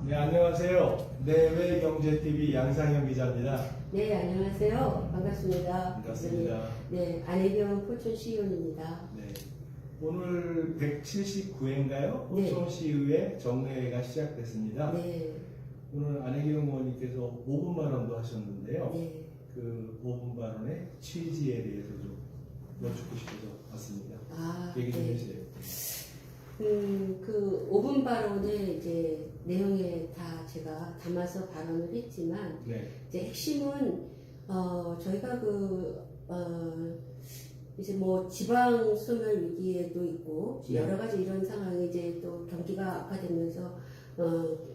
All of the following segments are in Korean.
네, 안녕하세요. 내외경제TV 양상현 기자입니다. 네, 안녕하세요. 반갑습니다. 반갑습니다. 네, 안혜경 포천시의원입니다. 네, 오늘 179회인가요? 네. 포천시의회 정례회가 시작됐습니다. 네, 오늘 안혜경 의원님께서 5분 발언도 하셨는데요. 네. 그 5분 발언의 취지에 대해서 좀 여쭙고 싶어서 왔습니다. 얘기 좀 네. 해주세요. 그 5분 발언의 이제 내용에 다 제가 담아서 발언을 했지만, 네, 이제 핵심은, 저희가 이제 뭐 지방 소멸 위기에도 있고, 네. 여러 가지 이런 상황이 이제 또 경기가 악화되면서,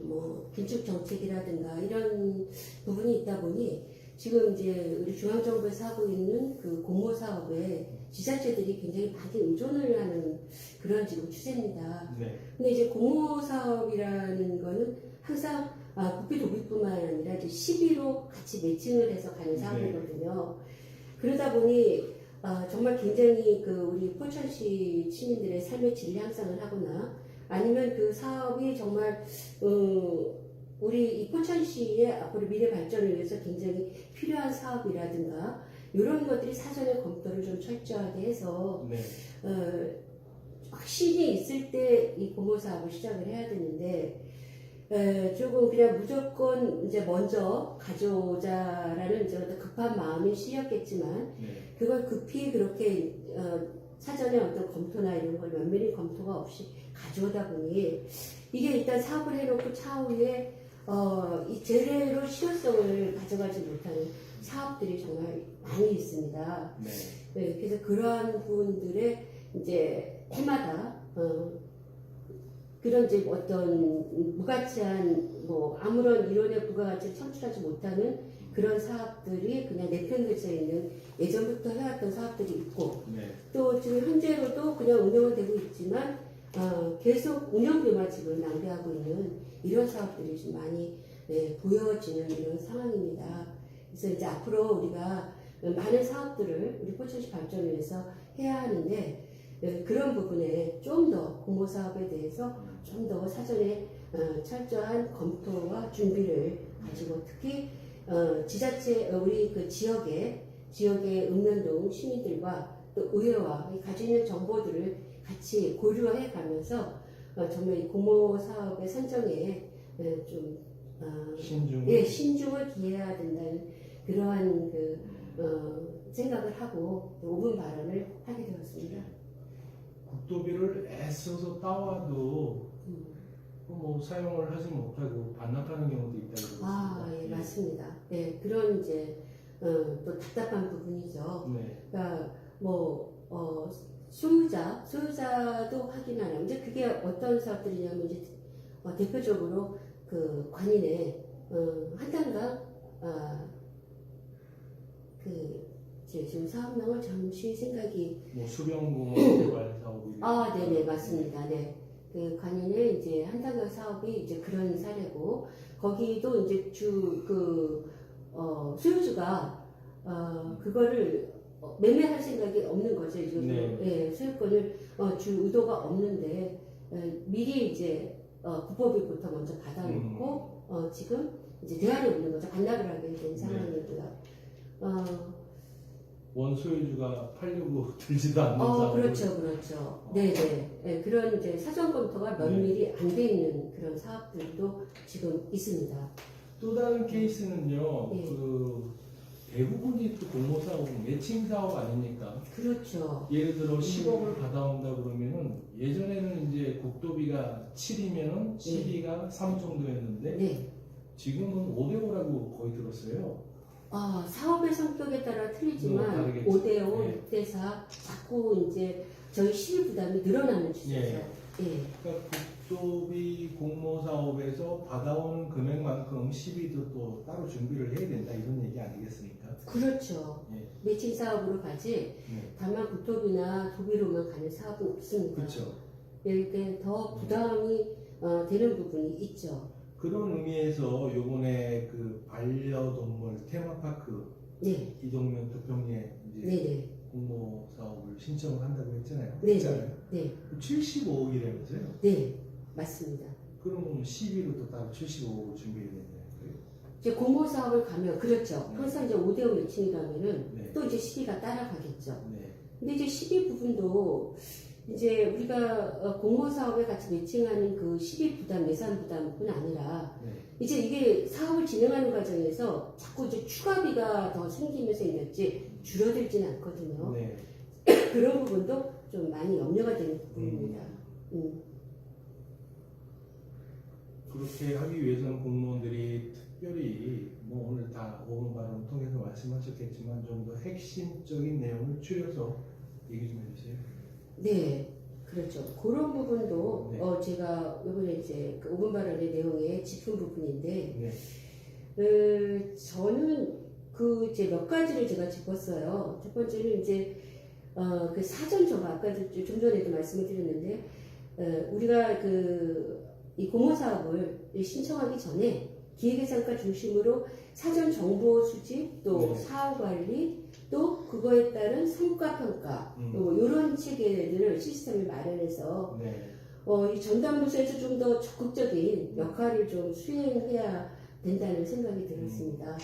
뭐 긴축 정책이라든가 이런 부분이 있다 보니, 지금 이제 우리 중앙정부에서 하고 있는 그 공모 사업에 지자체들이 굉장히 많이 의존을 하는 그런 지금 추세입니다. 네, 근데 이제 공모 사업이라는 거는 항상 국비 도비뿐만 아니라 이제 시비로 같이 매칭을 해서 가는 사업이거든요. 그러다 보니 정말 굉장히 그 우리 포천시 시민들의 삶의 질 향상을 하거나 아니면 그 사업이 정말 우리 이 포천시의 앞으로 미래 발전을 위해서 굉장히 필요한 사업이라든가 이런 것들이 사전에 검토를 좀 철저하게 해서 네, 확신이 있을 때 이 공모 사업을 시작을 해야 되는데 조금 그냥 무조건 이제 먼저 가져오자라는 이제 어떤 급한 마음이 실렸겠지만 네, 그걸 급히 그렇게 사전에 어떤 검토나 이런 걸 면밀히 검토가 없이 가져오다 보니 이게 일단 사업을 해놓고 차후에 이 제대로 실효성을 가져가지 못하는 사업들이 정말 많이 있습니다. 네, 네, 그래서 그러한 부분들의 이제 해마다 그런 이제 어떤 무가치한 뭐 아무런 이론의 부가가치를 창출하지 못하는 그런 사업들이 그냥 내팽개쳐 있는 예전부터 해왔던 사업들이 있고 네, 또 지금 현재로도 그냥 운영은 되고 있지만 계속 운영비만 지금 낭비하고 있는 이런 사업들이 좀 많이 보여지는 이런 상황입니다. 그래서 이제 앞으로 우리가 많은 사업들을 우리 포천시 발전을 위해서 해야 하는데 그런 부분에 좀 더 공모 사업에 대해서 좀 더 사전에 철저한 검토와 준비를 가지고 특히 지자체 우리 그 지역의 읍면동 시민들과 또 의회와 가지고 있는 정보들을 같이 고려해 가면서 정말 이 공모 사업의 선정에 좀 신중을 기해야 된다는 그러한 생각을 하고 5분 발언을 하게 되었습니다. 국도비를 애써서 따와도 뭐 사용을 하지 못하고 반납하는 경우도 있다고 들었습니다. 예, 맞습니다. 네, 그런 이제 또 답답한 부분이죠. 네, 그러니까 소유자도 확인 안 하고 이제 그게 어떤 사업들이냐면 이제 대표적으로 그 관인의 한단강 지금 사업명을 잠시 생각이 뭐 수변공원 개발 사업이 네네 맞습니다. 네. 그 관인의 이제 한단강 사업이 이제 그런 사례고 거기도 이제 소유주가 그거를 매매할 생각이 없는 거죠. 지금 네. 소유권을 줄 의도가 없는데 미리 이제 국보비부터 먼저 받아놓고 지금 이제 대안이 없는 거죠. 반납을 하게 된 상황이고요. 원소유주가 팔려고 들지도 않는 사업을 그렇죠. 네네. 그런 이제 사전 검토가 면밀히 안 돼 있는 그런 사업들도 지금 있습니다. 또 다른 케이스는요. 네. 그 대부분이 또 공모 사업은 매칭 사업 아닙니까? 그렇죠. 예를 들어 10억을 받아온다 그러면은 예전에는 이제 국도비가 7이면은 12가 3 정도였는데 네. 지금은 5대5라고 거의 들었어요. 사업의 성격에 따라 틀리지만 다르겠죠. 5대5, 6대4 자꾸 이제 저희 시비 부담이 늘어나는 추세죠. 그러니까 국도비 공모 사업에서 받아오는 금액만큼 시비도 또 따로 준비를 해야 된다 이런 얘기 아니겠습니까? 그렇죠. 예. 매칭 사업으로 가지 다만 국도비나 도비로만 가는 사업은 없습니다. 그렇죠. 이렇게 더 부담이 되는 부분이 있죠. 그런 의미에서 요번에 그 반려동물 테마파크 네. 이동면 부평리에 이제 네네. 공모 사업을 신청을 한다고 했잖아요. 네. 했잖아요. 네. 75억이라면서요? 네. 맞습니다. 그럼 12로 따로 75억 준비해야 되네요. 이제 공모 사업을 가면 그렇죠. 네. 항상 이제 5대5 매칭이라면은 네. 또 이제 12가 따라가겠죠. 네. 근데 이제 12 부분도 이제 우리가 공모 사업에 같이 매칭하는 그 12 부담, 예산 부담뿐 아니라 네. 이제 이게 사업을 진행하는 과정에서 자꾸 이제 추가비가 더 생기면서 있는지 줄어들지는 않거든요. 네. 그런 부분도 좀 많이 염려가 되는 부분입니다. 그렇게 하기 위해서는 공무원들이 특별히 뭐 오늘 다 5분 발언을 통해서 말씀하셨겠지만 좀 더 핵심적인 내용을 줄여서 얘기 좀 해주세요. 네, 그렇죠. 그런 부분도 네. 제가 이번에 이제 그 5분 발언의 내용에 짚은 부분인데 네. 저는 그 이제 몇 가지를 제가 짚었어요. 첫 번째는 이제 그 사전 정보 아까도 좀 전에도 말씀을 드렸는데 우리가 그 이 공모 사업을 신청하기 전에 기획예산과 중심으로 사전 정보 수집 또 네. 사업 관리 또 그거에 따른 성과 평가 또 이런 체계들을 시스템을 마련해서 네. 이 전담 부서에서 좀 더 적극적인 역할을 좀 수행해야 된다는 생각이 들었습니다.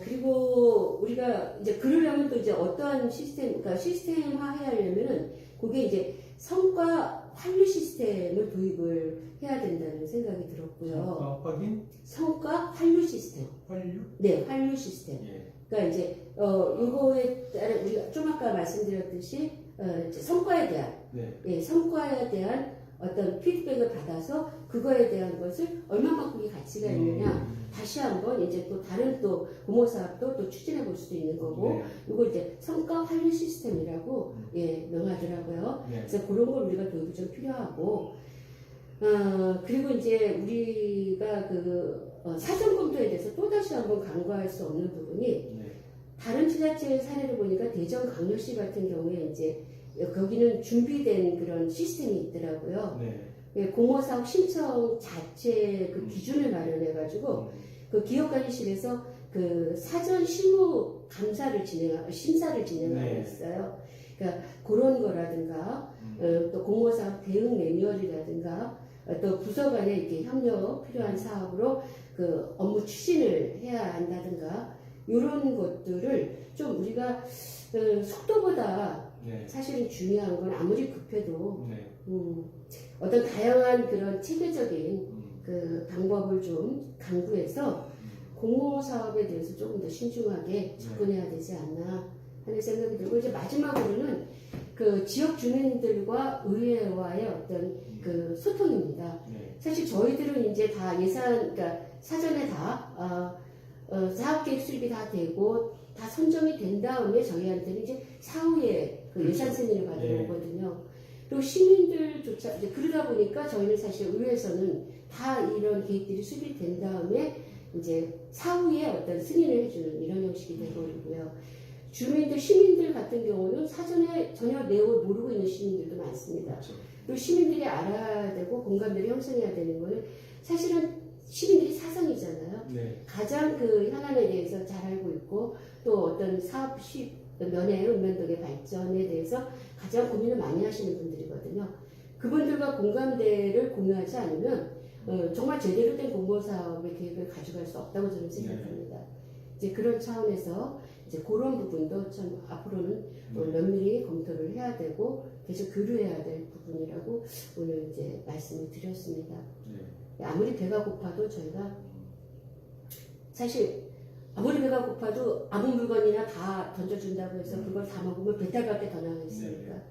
그리고 우리가 이제 그러려면 또 이제 어떠한 시스템, 그러니까 시스템화 해야 하려면은 그게 이제 성과 환류 시스템을 도입을 해야 된다는 생각이 들었고요. 성과 확인, 성과 환류 시스템. 환류. 네, 환류 시스템. 예. 그러니까 이제 이거에 따른 우리가 좀 아까 말씀드렸듯이 이제 성과에 대한 네. 예, 성과에 대한 어떤 피드백을 받아서 그거에 대한 것을 얼마만큼의 가치가 있느냐 다시 한번 이제 또 다른 또 공모 사업도 또 추진해 볼 수도 있는 거고 네. 이걸 이제 성과 환류 시스템이라고 예 명하더라고요. 네. 그래서 그런 걸 우리가 도입이 좀 필요하고 그리고 이제 우리가 그 사전 검토에 대해서 또 다시 한번 간과할 수 없는 부분이 네. 다른 지자체의 사례를 보니까 대전 강렬시 같은 경우에 이제 거기는 준비된 그런 시스템이 있더라고요. 네. 예, 공모사업 신청 자체 그 기준을 마련해가지고 그 기업관리실에서 그 사전 실무 심사를 진행하고 네. 있어요. 그러니까 그런 거라든가 또 공모사업 대응 매뉴얼이라든가 또 부서 간의 이렇게 협력 필요한 사업으로 그 업무 추진을 해야 한다든가 이런 것들을 좀 우리가 속도보다 네. 사실은 중요한 건 아무리 급해도 네. 어떤 다양한 그런 체계적인 그 방법을 좀 강구해서 공모 사업에 대해서 조금 더 신중하게 접근해야 되지 않나 하는 생각이 들고 이제 마지막으로는 그 지역 주민들과 의회와의 어떤 그 소통입니다. 네. 사실 저희들은 이제 다 예산, 그러니까 사전에 다 사업계획 수립이 다 되고 다 선정이 된 다음에 저희한테는 이제 사후에 그 예산 승인을 받는 거거든요. 그리고 시민들조차 이제 그러다 보니까 저희는 사실 의회에서는 다 이런 계획들이 수립이 된 다음에 이제 사후에 어떤 승인을 해주는 이런 형식이 되버리고요. 주민들, 시민들 같은 경우는 사전에 전혀 내용을 모르고 있는 시민들도 많습니다. 그렇죠. 그리고 시민들이 알아야 되고 공감대를 형성해야 되는 거는 사실은 시민들이 사상이잖아요. 네. 가장 그 현안에 대해서 잘 알고 있고 또 어떤 사업 면의 읍면동의 발전에 대해서 가장 고민을 많이 하시는 분들이거든요. 그분들과 공감대를 공유하지 않으면 정말 제대로 된 공모사업의 계획을 가져갈 수 없다고 저는 생각합니다. 이제 그런 차원에서 이제 그런 부분도 참 앞으로는 면밀히 검토를 해야 되고 계속 교류해야 될 부분이라고 오늘 이제 말씀을 드렸습니다. 네. 아무리 배가 고파도 저희가 사실 아무리 배가 고파도 아무 물건이나 다 던져준다고 해서 그걸 다 먹으면 배탈밖에 더 나가겠습니까?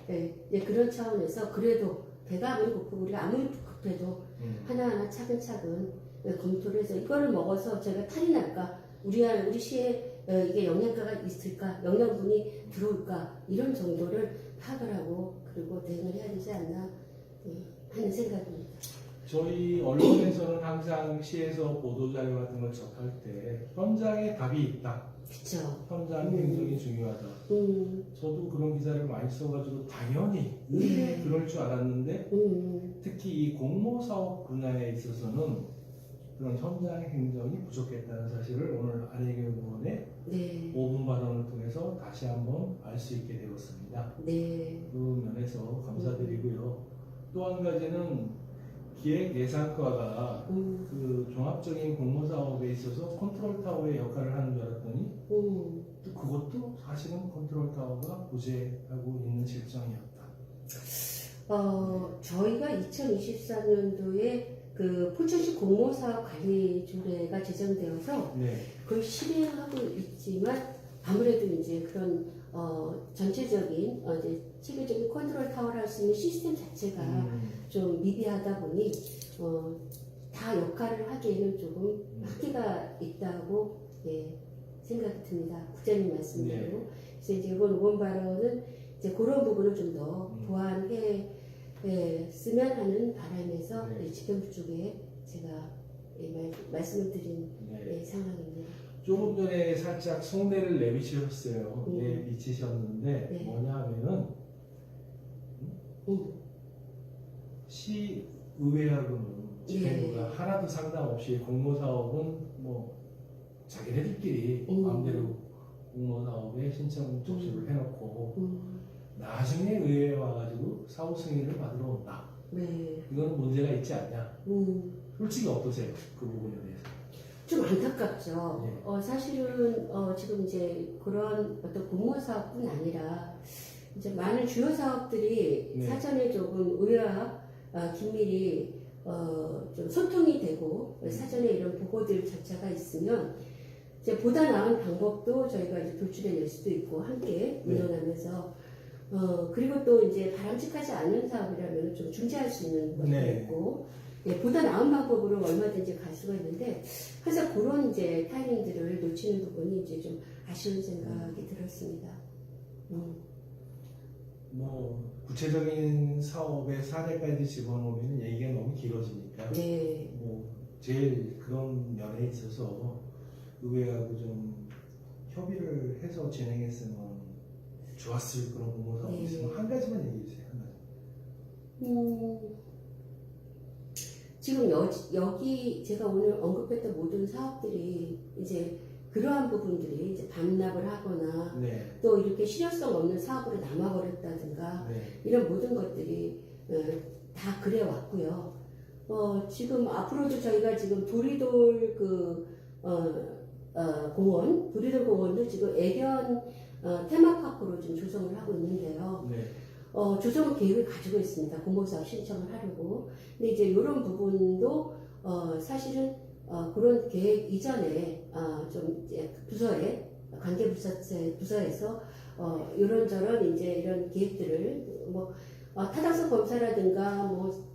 네, 그런 차원에서 그래도 배가 아무리 고프고 우리가 아무리 급해도 하나하나 차근차근 검토를 해서 이거를 먹어서 저희가 탈이 날까? 우리 시에 이게 영양가가 있을까? 영양분이 들어올까? 이런 정도를 파악을 하고 그리고 대응을 해야 되지 않나 하는 생각입니다. 저희 언론에서는 항상 시에서 보도자료 같은 걸 접할 때 현장에 답이 있다. 그쵸. 현장 행정이 중요하다. 저도 그런 기사를 많이 써가지고 당연히 그럴 줄 알았는데 특히 이 공모사업 분야에 있어서는 그런 현장 행정이 부족했다는 사실을 오늘 안혜경 의원의 5분 발언을 통해서 다시 한번 알 수 있게 되었습니다. 네. 그 면에서 감사드리고요. 또 한 가지는 기획 예산과가 그 종합적인 공모 사업에 있어서 컨트롤 타워의 역할을 하는 줄 알았더니 또 그것도 사실은 컨트롤 타워가 부재하고 있는 실정이었다. 저희가 2023년도에 그 포천시 공모사업 관리 조례가 제정되어서 네. 그걸 실행하고 있지만 아무래도 이제 그런 전체적인 이제 체계적인 컨트롤 타워를 할 수 있는 시스템 자체가 좀 미비하다 보니 다 역할을 하기에는 조금 한계가 있다고 생각이 듭니다. 국장님 말씀대로. 네. 그래서 이제 이번 의원 발언은 이제 그런 부분을 좀 더 보완해 쓰면 하는 바람에서 네. 집행부 쪽에 제가 말씀을 드린 네. 상황입니다. 조금 전에 살짝 속내를 내비치셨어요. 네. 내비치셨는데 네. 뭐냐 하면은 시의회하고는 집행부가 하나도 상관 없이 공모사업은 뭐 자기네들끼리 마음대로 공모사업에 신청 접수를 해놓고 나중에 의회에 와가지고 사후 승인을 받으러 온다. 네. 이거는 문제가 있지 않냐? 솔직히 어떠세요? 그 부분에 대해서? 좀 안타깝죠. 네. 사실은 지금 이제 그런 어떤 공모 사업뿐 아니라 이제 많은 주요 사업들이 네. 사전에 조금 의회와 긴밀히 좀 소통이 되고 사전에 이런 보고들 절차가 있으면 이제 보다 나은 방법도 저희가 이제 도출해 낼 수도 있고 함께 의논하면서 그리고 또 이제 바람직하지 않은 사업이라면 좀 중지할 수 있는 것도 네. 있고 보다 나은 방법으로 얼마든지 갈 수가 있는데 항상 그런 이제 타이밍들을 놓치는 부분이 이제 좀 아쉬운 생각이 들었습니다. 뭐 구체적인 사업의 사례까지 집어넣으면 얘기가 너무 길어지니까 네. 뭐 제일 그런 면에 있어서 의회하고 좀 협의를 해서 진행했으면 좋았을 그런 공모 사업이 네. 있으면 한 가지만 얘기해 주세요. 한 가지. 지금 여기 제가 오늘 언급했던 모든 사업들이 이제 그러한 부분들이 이제 반납을 하거나 네. 또 이렇게 실효성 없는 사업으로 남아버렸다든가 네. 이런 모든 것들이 다 그래 왔고요. 지금 앞으로도 저희가 지금 도리돌 공원, 도리돌 공원도 지금 애견 테마파크로 지금 조성을 하고 있는데요. 네. 조성 계획을 가지고 있습니다. 공모사업 신청을 하려고. 근데 이제 이런 부분도 사실은 그런 계획 이전에 좀 이제 부서에 관계 부서에서 이런저런 이제 이런 계획들을 뭐 타당성 검사라든가 뭐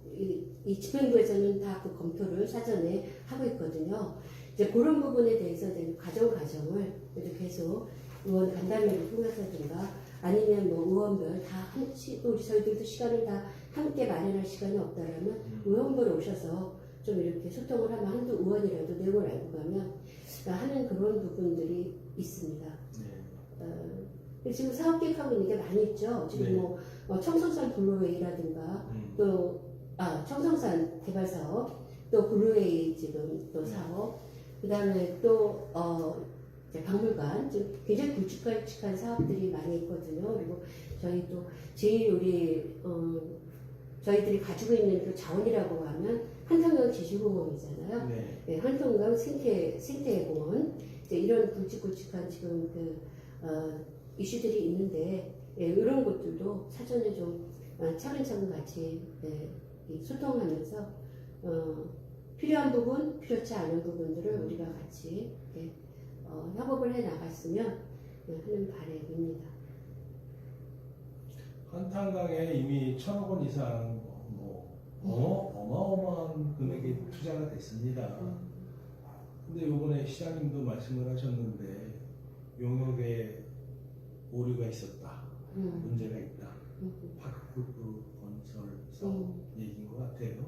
이 집행부에서는 다 그 검토를 사전에 하고 있거든요. 이제 그런 부분에 대해서 과정을 계속 의원 간담회를 통해서든가 아니면 뭐 의원별 다 또 우리 저희들도 시간을 다 함께 마련할 시간이 없다라면 의원별 오셔서 좀 이렇게 소통을 하면 한두 의원이라도 내용을 알고 가면 하는 그런 부분들이 있습니다. 지금 사업 계획하고 있는 게 많이 있죠. 지금 네. 뭐 청송산 블루웨이라든가 또 청송산 개발 사업, 또 블루웨이 지금 또 사업, 그 다음에 또 이제 박물관, 좀 굉장히 굵직굵직한 사업들이 많이 있거든요. 그리고 저희 또 제일 우리 저희들이 가지고 있는 그 자원이라고 하면 한통강 지주공원이잖아요. 네. 네, 한통강 생태공원 이제 이런 굵직굵직한 지금 그 이슈들이 있는데 이런 것들도 사전에 좀 차근차근 같이 소통하면서 필요한 부분, 필요치 않은 부분들을 우리가 같이 협업을 해 나갔으면 하는 바람입니다. 한탄강에 이미 1,000억 원 이상 어마어마한 금액이 투자가 됐습니다. 근데 이번에 시장님도 말씀을 하셨는데 용역에 오류가 있었다, 문제가 있다, 파크골프 건설 사업 얘기인 것 같아요.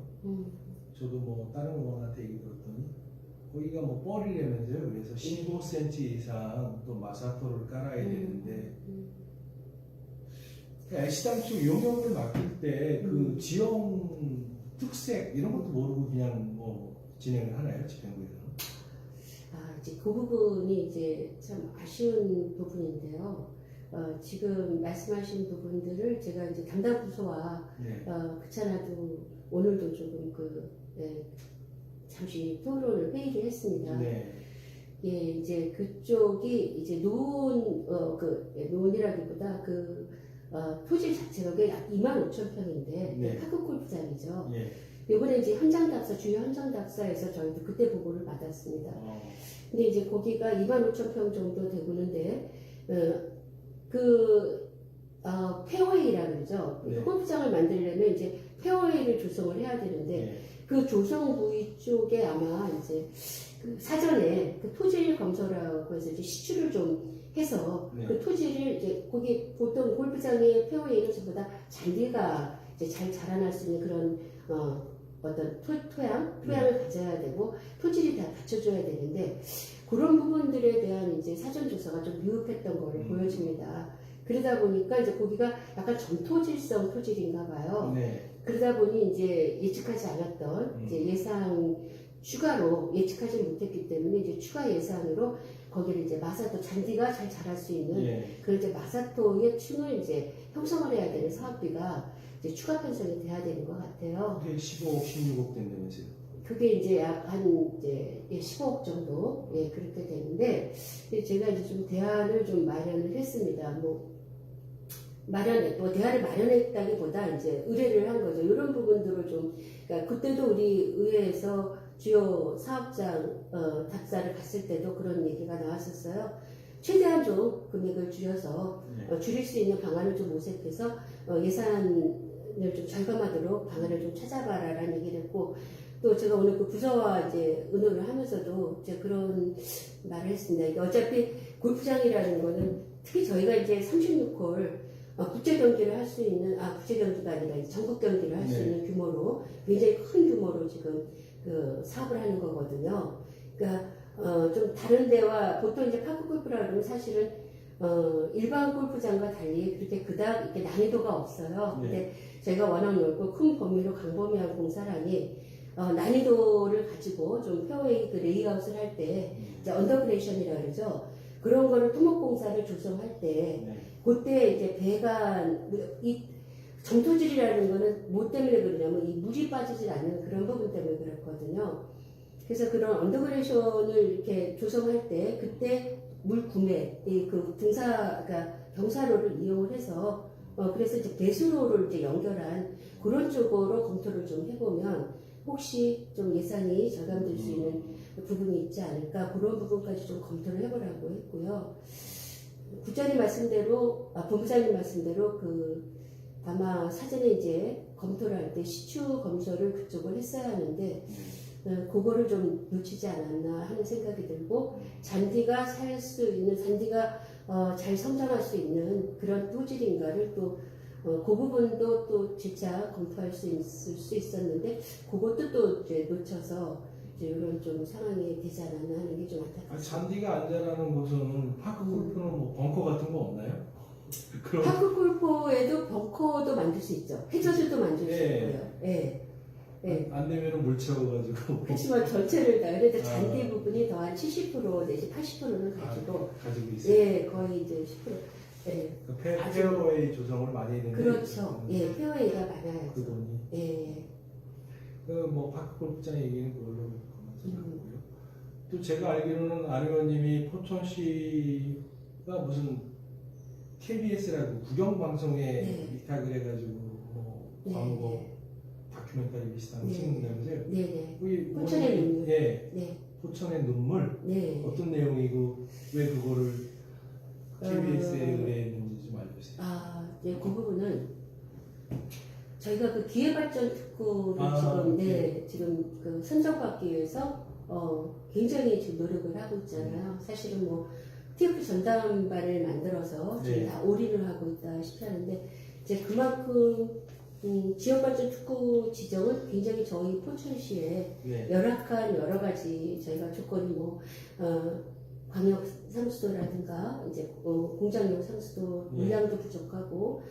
저도 뭐 다른 의원한테 얘기 들었더니 거기가 뭐 뻘이라면서요. 그래서 15cm 이상 또 마사토를 깔아야 되는데 애시당 쪽 용역을 맡길 때 그 지형 특색 이런 것도 모르고 그냥 뭐 진행을 하나요, 집행부에서는? 이제 그 부분이 이제 참 아쉬운 부분인데요. 지금 말씀하신 부분들을 제가 이제 담당 부서와 네. 그렇잖아도 오늘도 조금 잠시 토론을 회의를 했습니다. 네. 예, 이제 그쪽이 이제 논이라기보다 토지 자체가 약 25,000평인데 네. 파크 골프장이죠. 예. 이번에 이제 주요 현장 답사에서 저희도 그때 보고를 받았습니다. 근데 이제 거기가 25,000평 정도 되고는데 페어웨이라고 그러죠. 네. 골프장을 만들려면 이제 페어웨이를 조성을 해야 되는데 예. 그 조성 부위 쪽에 아마 이제 그 사전에 그 토지 검토라고 해서 이제 시추를 좀 해서 네. 그 토지를 이제 거기 보통 골프장의 페어웨이는 전부 다 잔디가 이제 잘 자라날 수 있는 그런 어떤 토양을 가져야 되고 토지를 다 받쳐줘야 되는데 그런 부분들에 대한 이제 사전 조사가 좀 미흡했던 걸로 보여집니다. 그러다 보니까 이제 거기가 약간 전토질성 토질인가 봐요. 네. 그러다 보니 이제 예측하지 않았던 이제 예상 추가로 예측하지 못했기 때문에 이제 추가 예산으로 거기를 이제 마사토 잔디가 잘 자랄 수 있는 예. 그 이제 마사토의 층을 이제 형성을 해야 되는 사업비가 이제 추가 편성이 돼야 되는 것 같아요. 그게 15억, 16억 된다면서요? 그게 이제 약 한 이제 15억 정도 그렇게 되는데 제가 이제 좀 대안을 좀 마련을 했습니다. 대안을 마련했다기보다 이제 의뢰를 한 거죠. 이런 부분들을 좀 그러니까 그때도 우리 의회에서 주요 사업장 답사를 갔을 때도 그런 얘기가 나왔었어요. 최대한 좀 금액을 줄여서 줄일 수 있는 방안을 좀 모색해서 예산을 좀 절감하도록 방안을 좀 찾아봐라라는 얘기를 했고 또 제가 오늘 그 부서와 이제 의논을 하면서도 이제 그런 말을 했습니다. 어차피 골프장이라는 거는 특히 저희가 이제 36홀 국제 경기를 할 수 있는 국제 경기가 아니라 이제 전국 경기를 할 수 있는 규모로 굉장히 큰 규모로 지금 그 사업을 하는 거거든요. 그러니까 좀 다른 데와 보통 이제 파크 골프라 그러면 사실은 일반 골프장과 달리 그렇게 그닥 이렇게 난이도가 없어요. 근데 저희가 워낙 넓고 큰 범위로 광범위한 공사라니 난이도를 가지고 좀 페어웨이 그 레이아웃을 할 때 이제 언더그레이션이라 그러죠. 그런 거를 토목공사를 조성할 때 그때 이제 배관 이 정토질이라는 거는 뭐 때문에 그러냐면 이 물이 빠지질 않는 그런 부분 때문에 그렇거든요. 그래서 그런 언더그레이션을 이렇게 조성할 때 그때 물 구매 그 그러니까 경사로를 이용을 해서 그래서 이제 배수로를 이제 연결한 그런 쪽으로 검토를 좀 해보면 혹시 좀 예산이 절감될 수 있는 부분이 있지 않을까 그런 부분까지 좀 검토를 해보라고 했고요. 국장님 말씀대로 본부장님 말씀대로 아마 사전에 이제 검토를 할 때 시추 검토를 그쪽을 했어야 하는데 그거를 좀 놓치지 않았나 하는 생각이 들고 잔디가 살 수 있는 잔디가 잘 성장할 수 있는 그런 토질인가를 또 그 부분도 또 진짜 검토할 수 있을 수 있었는데 그것도 또 이제 놓쳐서 이제 이런 좀 상황이 되지 않았나 하는 게 좀 안타깝습니다. 잔디가 안 자라는 곳은 파크 골프는 뭐 벙커 같은 거 없나요? 그럼 파크 골프에도 벙커도 만들 수 있죠. 해저드도 만들 수 있고요. 안 되면은 물 채워가지고. 그렇지만 전체를 다 그래도 잔디 부분이 더 한 70% 내지 80%는 가지고 있어요. 거의 이제 10%. 페어웨이 조성을 많이 했는데. 그렇죠. 페어웨이가 많아요. 그 돈이. 뭐 파크 골프장 얘기는 그걸로 생각하고요. 또 제가 알기로는 안 의원님이 포천시가 무슨 KBS라고 국영방송에 위탁을 해가지고 뭐 광고 다큐멘터리 비슷한 거 찍는다면서요? 네네. 포천의 눈물. 포천의 눈물. 어떤 내용이고 왜 그거를 KBS에 의뢰했는지 좀 알려주세요. 그 부분은 저희가 그 기회발전 특구를 지금 그 선정받기 위해서 굉장히 지금 노력을 하고 있잖아요. 사실은 뭐 TF 전담반을 만들어서 지금 다 올인을 하고 있다시피 하는데 이제 그만큼 지역발전 특구 지정은 굉장히 저희 포천시에 열악한 여러 가지 저희가 조건이 광역 상수도라든가 이제 공장용 상수도 물량도 부족하고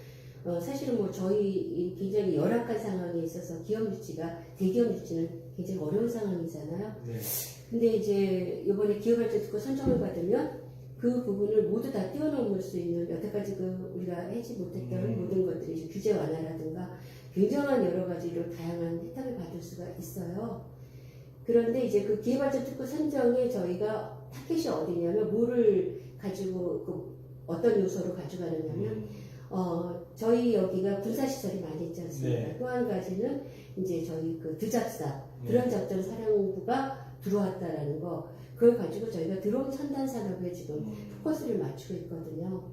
사실은 뭐 저희 굉장히 열악한 상황에 있어서 기업 유치가 대기업 유치는 굉장히 어려운 상황이잖아요. 근데 이제 이번에 기업발전 특구 선정을 받으면 그 부분을 모두 다 뛰어넘을 수 있는 여태까지 우리가 하지 못했던 모든 것들이 이제 규제 완화라든가 굉장한 여러 가지로 다양한 혜택을 받을 수가 있어요. 그런데 이제 그 기회발전 특구 선정에 저희가 타켓이 어디냐면 뭐를 가지고 어떤 요소로 가져가느냐면 저희 여기가 군사시설이 많이 있지 않습니까? 네. 또 한 가지는 이제 저희 그 드잡사, 네. 드론작전 사령부가 들어왔다라는 거, 그걸 가지고 저희가 드론 첨단 산업에 지금 포커스를 맞추고 있거든요.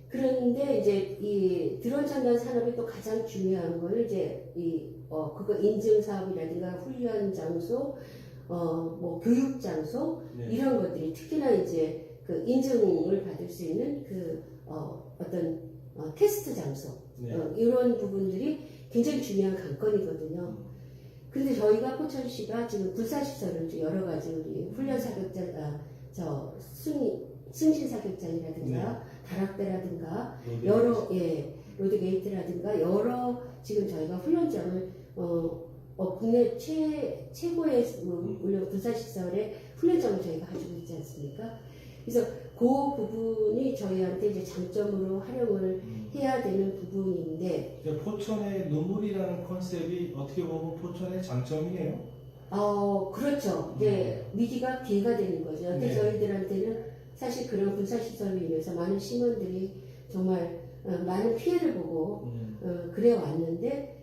그런데 이제 이 드론 첨단 산업이 또 가장 중요한 거는 이제 그거 인증 사업이라든가 훈련 장소, 뭐 교육 장소, 네. 이런 것들이 특히나 이제 그 인증을 받을 수 있는 그 어떤 테스트 장소, 네. 이런 부분들이 굉장히 중요한 관건이거든요. 근데 저희가 포천시가 지금 군사시설을 좀 여러 가지 우리 훈련 사격장, 승신 사격장이라든가 다락대라든가 여러 로드게이트라든가 여러 지금 저희가 훈련장을 국내 최고의 물론 군사시설의 훈련장을 저희가 가지고 있지 않습니까? 그래서 그 부분이 저희한테 이제 장점으로 활용을 해야 되는 부분인데, 포천의 눈물이라는 컨셉이 어떻게 보면 포천의 장점이에요. 그렇죠. 이제 위기가 기회가 되는 거죠. 근데 네. 저희들한테는 사실 그런 군사시설로 인해서 많은 시민들이 정말 많은 피해를 보고 그래 왔는데,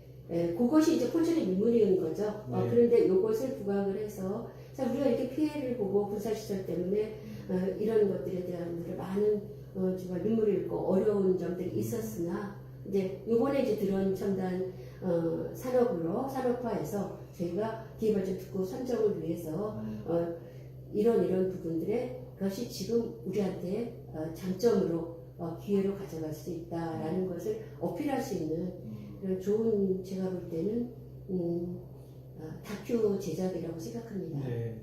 그것이 이제 포천의 눈물인 거죠. 네. 그런데 이것을 부각을 해서 우리가 이렇게 피해를 보고 군사시설 때문에 이런 것들에 대한 많은 정말 눈물을 잃고 어려운 점들이 있었으나, 이제 요번에 이제 드론 첨단 산업화해서 저희가 기회발전 특구 선정을 위해서 이런 부분들의 것이 지금 우리한테 장점으로 기회로 가져갈 수 있다라는 것을 어필할 수 있는 그런 좋은, 제가 볼 때는 다큐 제작이라고 생각합니다. 네.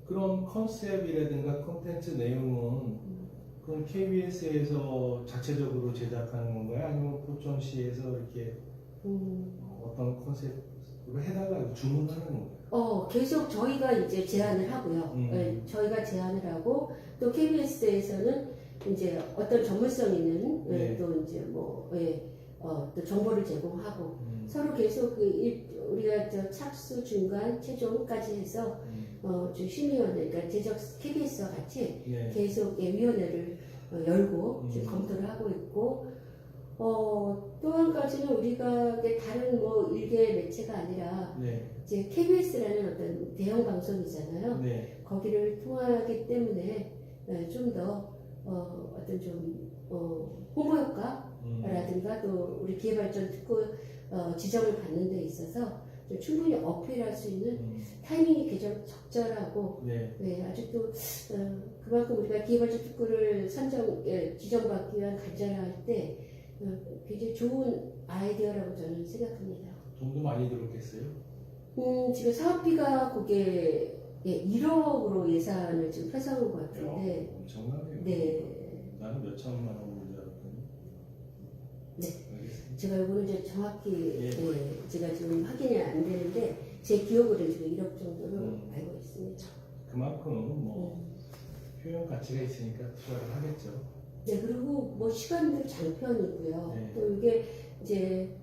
그런 컨셉이라든가 콘텐츠 내용은 그럼 KBS에서 자체적으로 제작하는 건가요? 아니면 포천시에서 이렇게 어떤 컨셉으로 해달라고 주문하는 건가요? 계속 저희가 이제 제안을 하고요. 저희가 제안을 하고, 또 KBS에서는 이제 어떤 전문성 있는 또 이제 또 정보를 제공하고 서로 계속 우리가 착수, 중간, 최종까지 해서 좀 심의위원회, 그러니까 제작 KBS와 같이 계속 위원회를 열고 지금 검토를 하고 있고, 또 한 가지는 우리가 다른 일개 매체가 아니라 이제 KBS라는 어떤 대형 방송이잖아요. 거기를 통하기 때문에 좀 더 어떤 좀 홍보 효과라든가 또 우리 기회발전 특구 지정을 받는 데 있어서 좀 충분히 어필할 수 있는 타이밍이 가장 적절하고, 아직도 그만큼 우리가 기회발전 특구를 지정받기 위한 간절을 할 때 굉장히 좋은 아이디어라고 저는 생각합니다. 돈도 많이 들었겠어요? 지금 사업비가 그게 1억으로 예산을 지금 편성한 것 같은데. 엄청나네요. 네. 나는 몇 천만 원인 줄 알았더니. 네. 알겠습니다. 제가 이거는 이제 정확히 제가 지금 확인이 안 되는데 제 기억으로는 지금 1억 정도로 알고 있습니다. 그만큼 표현 가치가 있으니까 투자를 하겠죠. 네, 그리고 시간도 장편이고요. 또 이게 이제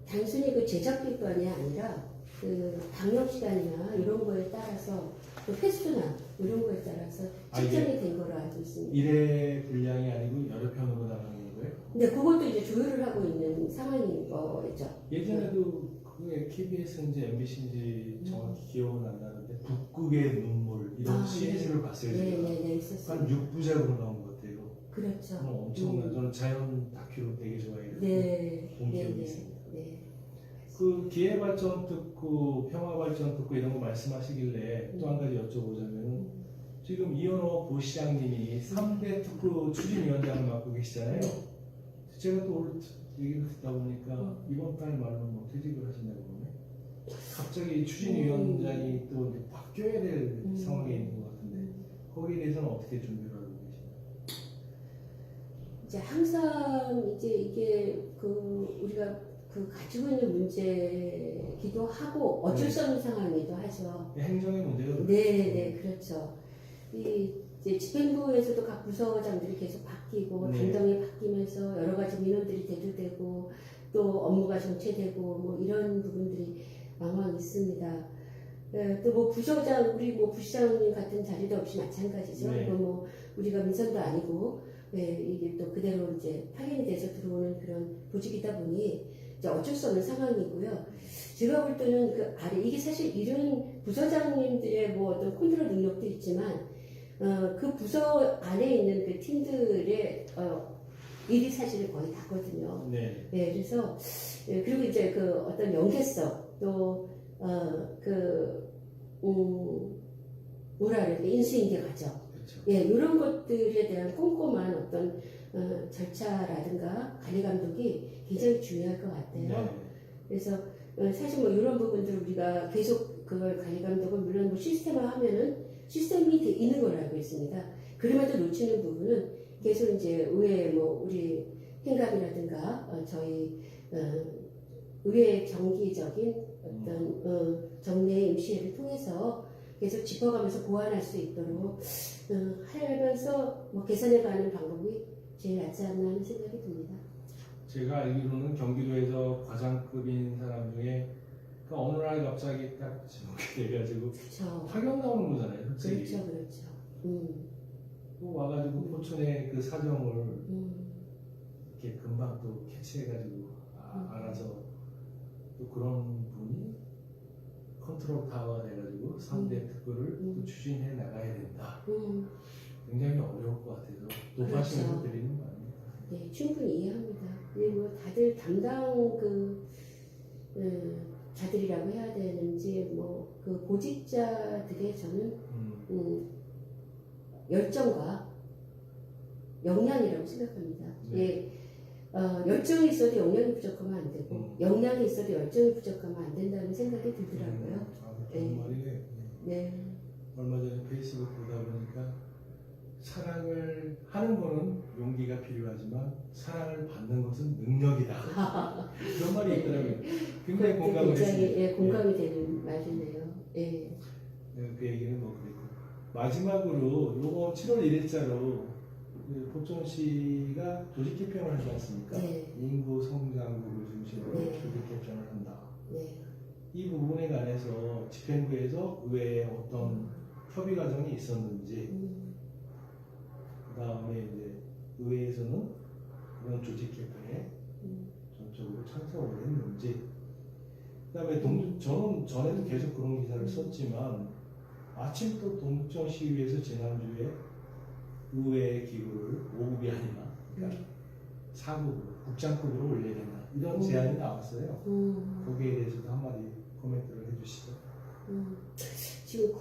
단순히 그 제작비만이 아니라 그 방역 시간이나 이런 거에 따라서 또 횟수나 이런 거에 따라서 책정이 된 거로 알고 있습니다. 일회 분량이 아니고 여러 편으로 나가는 거예요? 근데 그것도 이제 조율을 하고 있는 상황인 거죠. 예전에도 그게 KBS인지 MBC인지 정확히 기억은 안 나는데 북극의 눈물 이런 시리즈를 봤어요. 네, 있었어요. 한 6부작으로 나온 것 같아요. 그렇죠. 엄청난 저는 자연 다큐를 되게 좋아해요. 본 기억이 있습니다. 그 기회발전 특구, 평화발전 특구 이런 거 말씀하시길래 또 한 가지 여쭤보자면 지금 이현호 부시장님이 3대 특구 추진위원장을 맡고 계시잖아요. 제가 또 오늘 얘기를 듣다 보니까 이번 달 말로 퇴직을 하신다고 그러네. 갑자기 추진위원장이 또 이제 바뀌어야 될 상황에 있는 것 같은데 거기에 대해서는 어떻게 준비를 하고 계시나요? 이제 항상 이제 이게 우리가 가지고 있는 문제기도 하고 어쩔 수 없는 상황이기도 하죠. 행정의 문제가 네, 그렇죠. 이제 집행부에서도 각 부서장들이 계속 바뀌고 당정이 바뀌면서 여러 가지 민원들이 대두되고 또 업무가 정체되고 뭐 이런 부분들이 왕왕 있습니다. 또 뭐 부서장 우리 뭐 부시장님 같은 자리도 없이 마찬가지죠. 네. 뭐 우리가 민선도 아니고 이게 또 그대로 이제 파견이 돼서 들어오는 그런 보직이다 보니 이제 어쩔 수 없는 상황이고요. 제가 볼 때는 그 아래 이게 사실 이런 부서장님들의 뭐 어떤 컨트롤 능력도 있지만 그 부서 안에 있는 그 팀들의 일이 사실 거의 다거든요. 네. 네, 그래서 그리고 이제 그 어떤 연계성 또 뭐라 그럴까 인수인계 과정, 그렇죠. 예, 이런 것들에 대한 꼼꼼한 어떤 절차라든가 관리 감독이 굉장히 중요할 것 같아요. 네. 그래서 사실 뭐 이런 부분들 우리가 계속 그걸 관리 감독은 물론 뭐 시스템화하면은 시스템이 있는 걸로 알고 있습니다. 그럼에도 놓치는 부분은 계속 이제 의회 뭐 우리 행감이라든가 저희 의회 정기적인 어떤 정례 임시회를 통해서 계속 짚어가면서 보완할 수 있도록 하면서 뭐 개선해가는 방법이 제일 낫지 않나 하는 생각이 듭니다. 제가 알기로는 경기도에서 과장급인 사람 중에 그 어느 날 갑자기 딱 지목이 돼가지고 그렇죠. 파견 나오는 거잖아요. 솔직히. 그렇죠. 또 와가지고 포천의 그 사정을 음. 이렇게 금방 또 캐치해가지고 알아서 또 그런 분이 컨트롤 타워가 돼가지고 3대 특구를 또 추진해 나가야 된다. 굉장히 어려울 것 같아서 높아심에서 그렇죠. 드리는 말입니다. 네, 충분히 이해합니다. 그리고 다들 담당 자들이라고 해야 되는지 뭐 그 보직자들의 저는 열정과 역량이라고 생각합니다. 네. 예, 열정이 있어도 역량이 부족하면 안 되고 역량이 있어도 열정이 부족하면 안 된다는 생각이 들더라고요. 좋은 말이네. 네. 얼마 전에 페이스북 보다 보니까 사랑을 하는 거는 용기가 필요하지만 사랑을 받는 것은 능력이다. 그런 말이 있더라고요. 굉장히 공감을 굉장히 했습니다. 공감이 되는 말이네요. 예. 그 얘기는 뭐 그랬고 마지막으로 요거 7월 1일자로 포천시가 조직 개편을 하지 않습니까? 네. 인구 성장국을 중심으로 네. 조직 개편을 한다. 네. 이 부분에 관해서 집행부에서 의회에 어떤 협의 과정이 있었는지, 그 다음에 이제 의회에서는 그런 조직 개편에 전적으로 찬성을 했는지, 그 다음에 저는 전에도 계속 그런 기사를 썼지만 마침 또 동두천 시의회에서 지난주에 의회 기구를 5급이 아니라 그러니까 4급으로 국장급으로 올려야 된다 이런 제안이 나왔어요. 거기에 대해서도 한마디 코멘트를 해주시죠. 지금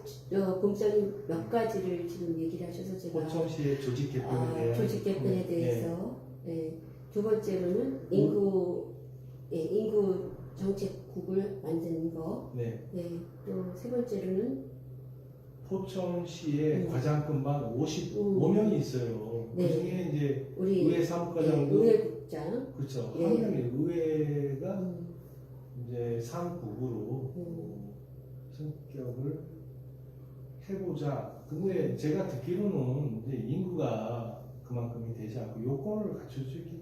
공장님 몇 가지를 지금 얘기를 하셔서 제가 포천시의 조직 개편에 대한 조직 개편에 대해서 두 번째로는 인구 정책국을 만드는 거, 네. 또 세 번째로는 포천시의 과장급만 55명이 있어요. 네. 그중에 이제 우리 의회 사무과장도 의회국장, 그렇죠. 네. 한 명이 의회가 이제 상급으로 승격을 해보자. 근데 제가 듣기로는 이제 인구가 그만큼이 되지 않고 요건을 갖출 수 있기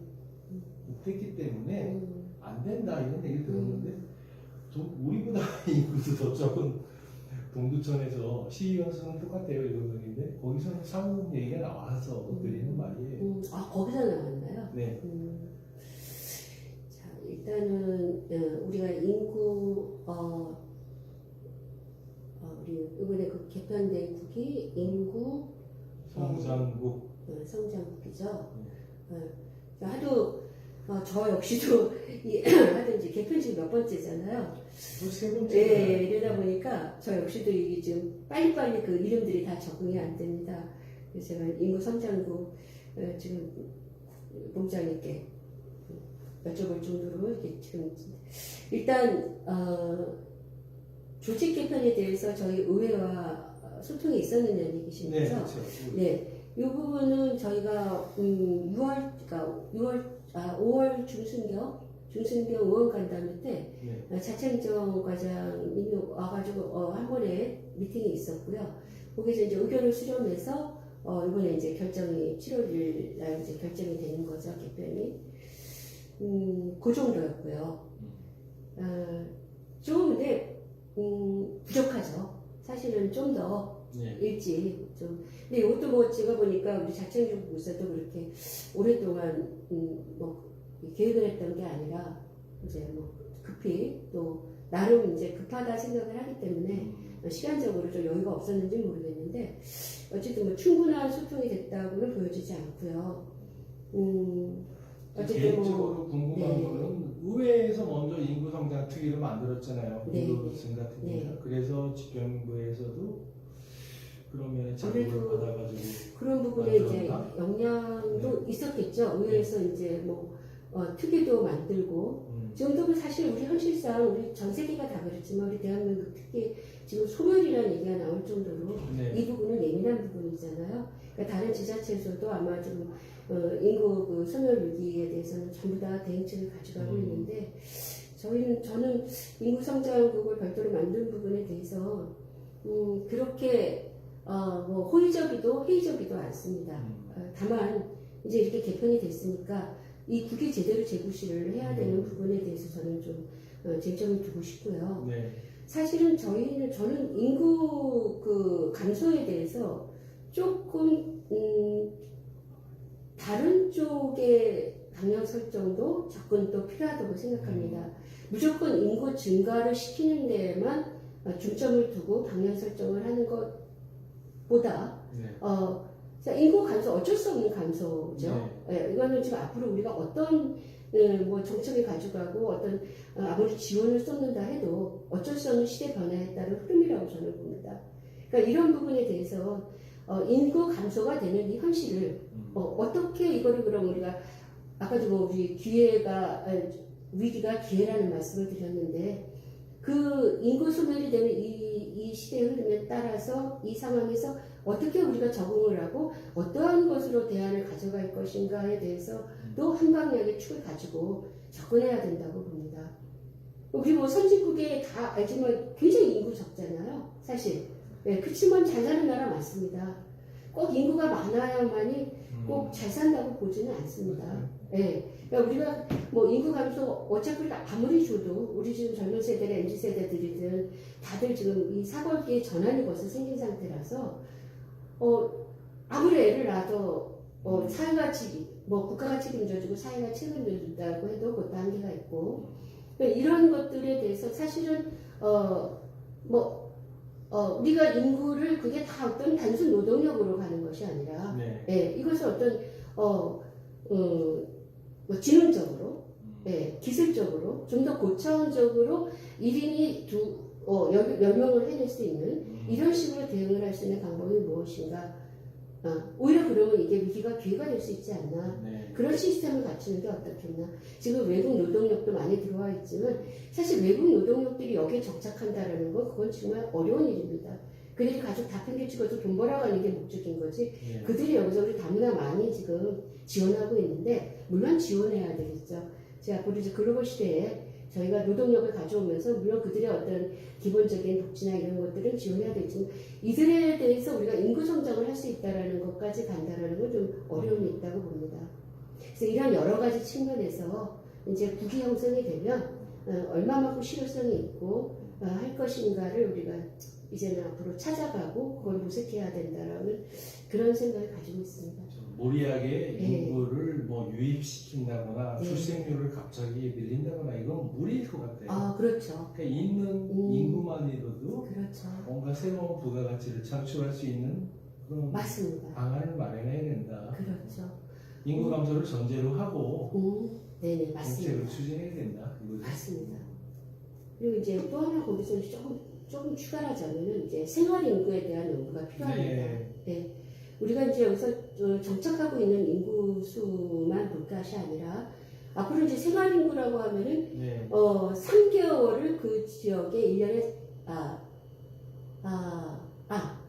못했기 때문에 안 된다 이런 얘기를 들었는데 우리보다 인구도 더 적은 동두천에서 시의원 수는 똑같아요 이 정도인데 거기서는 상급 얘기가 나와서 드리는 말이에요. 거기서 나왔나요? 네. 자, 일단은 우리가 인구 우리 이번에 그 개편된 국이 인구 성장국 성장국이죠. 하도 저 역시도 하든지 개편 지금 몇 번째잖아요. 세 번째. 네, 이러다 보니까 저 역시도 이게 좀 빨리빨리 그 이름들이 다 적응이 안 됩니다. 그래서 제가 인구 성장국 지금 본부장님께 여쭤볼 정도로 이렇게 지금 일단 조직 개편에 대해서 저희 의회와 소통이 있었느냐는 얘기신 네, 거죠? 그렇죠. 네, 이 부분은 저희가 5월 중순경 의원 간담회 때 네. 차창정 과장님이 와가지고 한 번에 미팅이 있었고요. 거기서 이제 의견을 수렴해서 이번에 이제 결정이 7월 1일 날 이제 결정이 되는 거죠, 개편이. 그 정도였고요. 좀 근데 부족하죠. 사실은 좀 더 네. 일찍 좀. 근데 이것도 뭐 제가 보니까 우리 자창조 목사도 그렇게 오랫동안 뭐 계획을 했던 게 아니라 이제 뭐 급히 또 나름 이제 급하다 생각을 하기 때문에 시간적으로 좀 여유가 없었는지 모르겠는데 어쨌든 뭐 충분한 소통이 됐다고는 보여지지 않고요. 어쨌든 개인적으로 뭐 궁금한 네. 거는 의회에서 먼저 인구 성장 특위를 만들었잖아요. 네. 인구성 같은 게. 네. 그래서 집행부에서도 그런 면에 자극을 아무래도 받아가지고 그런 부분에 이제 만들었나? 영향도 있었겠죠. 의회에서 이제 뭐 특위도 만들고 지금도 사실 우리 현실상 우리 전 세계가 다 그렇지만 우리 대한민국 특히 지금 소멸이라는 얘기가 나올 정도로 네. 이 부분은 예민한 부분이잖아요. 그러니까 다른 지자체에서도 아마 지금 인구 그 소멸 위기에 대해서는 전부 다 대응책을 가져가고 있는데 저는 인구 성장국을 별도로 만든 부분에 대해서 그렇게 뭐 호의적이도 회의적이도 않습니다. 다만 이제 이렇게 개편이 됐으니까 이 국이 제대로 재구시를 해야 되는 부분에 대해서 저는 좀 쟁점을 두고 싶고요. 네. 사실은 저는 인구 그 감소에 대해서 조금 다른 쪽의 방향 설정도 접근도 필요하다고 생각합니다. 무조건 인구 증가를 시키는 데에만 중점을 두고 방향 설정을 하는 것보다 네. 인구 감소 어쩔 수 없는 감소죠. 네. 이거는 지금 앞으로 우리가 어떤 뭐 정책을 가져가고 어떤 아무리 지원을 쏟는다 해도 어쩔 수 없는 시대 변화에 따른 흐름이라고 저는 봅니다. 그러니까 이런 부분에 대해서 인구 감소가 되는 이 현실을 어떻게 이거를 그럼 우리가 아까도 뭐 우리 위기가 기회라는 말씀을 드렸는데 그 인구 소멸이 되는 이 시대의 흐름에 따라서 이 상황에서 어떻게 우리가 적응을 하고 어떠한 것으로 대안을 가져갈 것인가에 대해서 또 한 방향의 축을 가지고 접근해야 된다고 봅니다. 우리 뭐 선진국에 다 알지만 굉장히 인구 적잖아요. 사실. 네, 그렇지만 잘 사는 나라 많습니다. 꼭 인구가 많아야만이 꼭 잘 산다고 보지는 않습니다. 네. 그러니까 우리가 뭐 인구 감소 어차피 아무리 줘도 우리 지금 젊은 세대나 MZ 세대들이든 다들 지금 이 사고기에 전환이 벌써 생긴 상태라서 아무리 애를 낳아도 사회가 뭐 국가가 책임져주고 사회가 책임져준다고 해도 그것도 한계가 있고 그러니까 이런 것들에 대해서 사실은 우리가 인구를 그게 다 어떤 단순 노동력으로 가는 것이 아니라 네. 이것을 어떤 뭐 지능적으로 기술적으로 좀 더 고차원적으로 1인이 10명을 해낼 수 있는 이런 식으로 대응을 할 수 있는 방법이 무엇인가 오히려 그러면 이게 위기가 기회가 될 수 있지 않나 네. 그런 시스템을 갖추는 게 어떻겠나 지금 외국 노동력도 많이 들어와 있지만 사실 외국 노동력들이 여기에 정착한다라는 건 그건 정말 어려운 일입니다. 그들이 가족 다 편개치고도 돈 벌어가는 게 목적인 거지 네. 그들이 여기서 우리 다문화 많이 지금 지원하고 있는데 물론 지원해야 되겠죠. 제가 앞으로 이제 글로벌 시대에 저희가 노동력을 가져오면서 물론 그들의 어떤 기본적인 복지나 이런 것들은 지원해야 되지만 이들에 대해서 우리가 인구 성장을 할 수 있다라는 것까지 간다라는 건 좀 어려움이 있다고 봅니다. 그래서 이런 여러 가지 측면에서 이제 국위 형성이 되면 얼마만큼 실효성이 있고 할 것인가를 우리가 이제는 앞으로 찾아가고 그걸 모색해야 된다라는 그런 생각을 가지고 있습니다. 무리하게 네. 인구를 뭐 유입시킨다거나 네. 출생률을 갑자기 늘린다거나 이건 무리일 것 같아요. 그렇죠. 그러니까 있는 인구만으로도 그렇죠. 뭔가 새로운 부가가치를 창출할 수 있는 그런 맞습니다. 방안을 마련해야 된다. 그렇죠. 인구 감소를 전제로 하고 네네 정책을 맞습니다. 추진해야 된다. 이거죠. 맞습니다. 그리고 이제 또 하나 거기서 조금 추가하자면은 이제 생활 인구에 대한 연구가 필요합니다. 네. 우리가 이제 여기서 정착하고 있는 인구 수만 볼 것이 아니라 앞으로 이제 생활 인구라고 하면은 네. 3개월을 그 지역에 1년에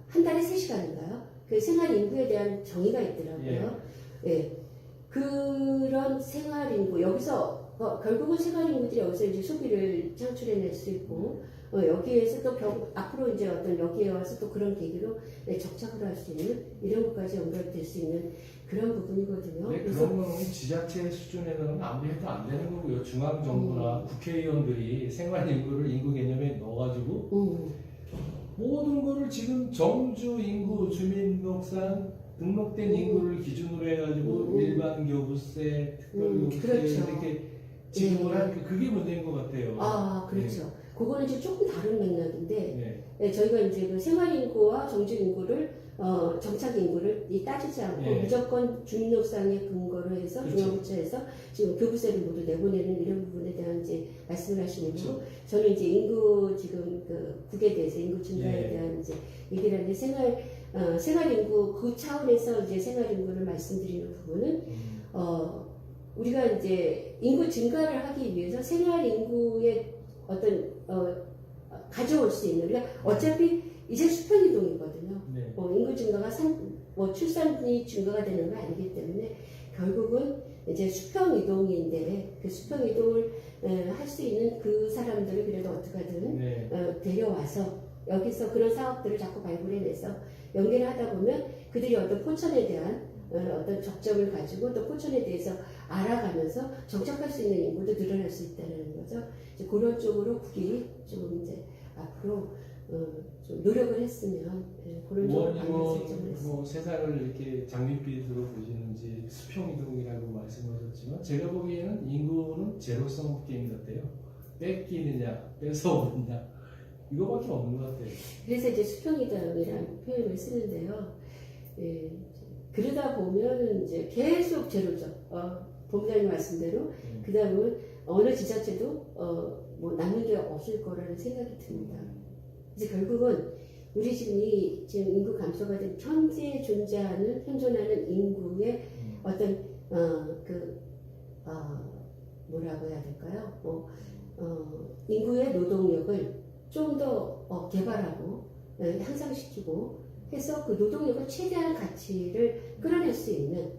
한 달에 3시간인가요? 그 생활 인구에 대한 정의가 있더라고요. 그런 생활 인구 여기서 결국은 생활 인구들이 여기서 이제 소비를 창출해낼 수 있고 여기에서 또 앞으로 이제 어떤 여기에 와서 또 그런 계기로 정착을 할 수 있는 이런 것까지 연결될 수 있는 그런 부분이거든요. 네, 그래서 그런 거는 지자체 수준에서는 아무리 해도 안 되는 거고요. 중앙정부나 국회의원들이 생활인구를 인구 개념에 넣어가지고 모든 거를 지금 정주 인구 주민등록상 등록된 인구를 기준으로 해가지고 일반 교부세, 특별교부세 그렇죠. 이렇게 지급을 하니까 그게 문제인 것 같아요. 아, 그렇죠. 그거는 이제 조금 다른 맥락인데, 네. 저희가 이제 그 생활인구와 정주인구를, 정착인구를 따지지 않고 네. 무조건 주민등록상에 근거로 해서 그렇죠. 중앙부처에서 지금 교부세를 모두 내보내는 이런 부분에 대한 이제 말씀을 하시는 거고, 그렇죠. 저는 이제 인구 지금 그 국에 대해서 인구 증가에 네. 대한 이제 얘기를 하는데 생활인구 그 차원에서 이제 생활인구를 말씀드리는 부분은 우리가 이제 인구 증가를 하기 위해서 생활 인구의 어떤 가져올 수 있는 우리가 어차피 이제 수평 이동이거든요. 네. 인구 증가가 출산이 증가가 되는 거 아니기 때문에 결국은 이제 수평 이동인데 그 수평 이동을 할 수 있는 그 사람들을 그래도 어떻게든 네. 데려와서 여기서 그런 사업들을 자꾸 발굴해내서 연계를 하다 보면 그들이 어떤 포천에 대한 어떤 적점을 가지고 또 포천에 대해서 알아가면서 정착할 수 있는 인구도 늘어날 수 있다는 거죠. 이제 그런 쪽으로 국이 좀 이제 앞으로 좀 노력을 했으면 그런 쪽으로 방향 설정을 했습니다. 뭐 세상을 이렇게 장밋빛으로 보시는지 수평이동이라고 말씀하셨지만 제가 보기에는 인구는 제로섬 게임 같아요. 뺏기느냐 뺏어오느냐 이거밖에 없는 것 같아요. 그래서 이제 수평이동이라는 표현을 쓰는데요. 그러다 보면 이제 계속 제로죠. 본부장님 말씀대로 그 다음은 어느 지자체도 뭐 남는 게 없을 거라는 생각이 듭니다. 이제 결국은 우리 지금 인구 감소가 된 현재 존재하는 현존하는 인구의 어떤 뭐라고 해야 될까요? 인구의 노동력을 좀 더 개발하고 향상시키고 해서 그 노동력을 최대한 가치를 끌어낼 수 있는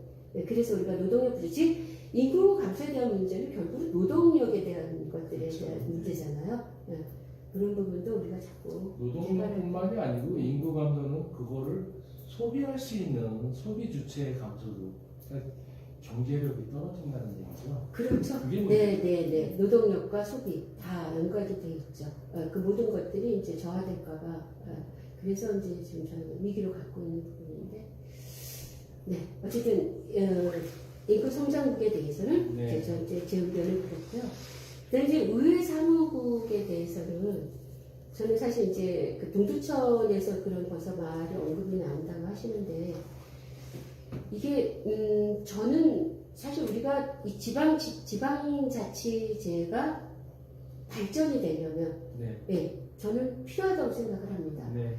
그래서 우리가 노동력 부족 인구 감소에 대한 문제는 결국은 노동력에 대한 것들에 대한 문제잖아요. 그런 부분도 우리가 자꾸 노동력뿐만이 아니고 인구 감소는 그거를 소비할 수 있는 소비 주체의 감소도 그러니까 경제력이 떨어진다는 얘기죠. 그렇죠. 네. 노동력과 소비 다 연관이 돼 있죠. 그 모든 것들이 이제 저하될까봐 그래서 이제 지금 저는 위기로 갖고 있는 부분인데, 네 어쨌든 인구 성장국에 대해서는 네. 이제 제 의견은 그렇고요. 그다음에 이제 의회 사무국에 대해서는 저는 사실 이제 그 동두천에서 그런 벌써 말이 언급이 나온다고 하시는데 이게 저는 사실 우리가 이 지방자치제가 발전이 되려면 저는 필요하다고 생각을 합니다. 네.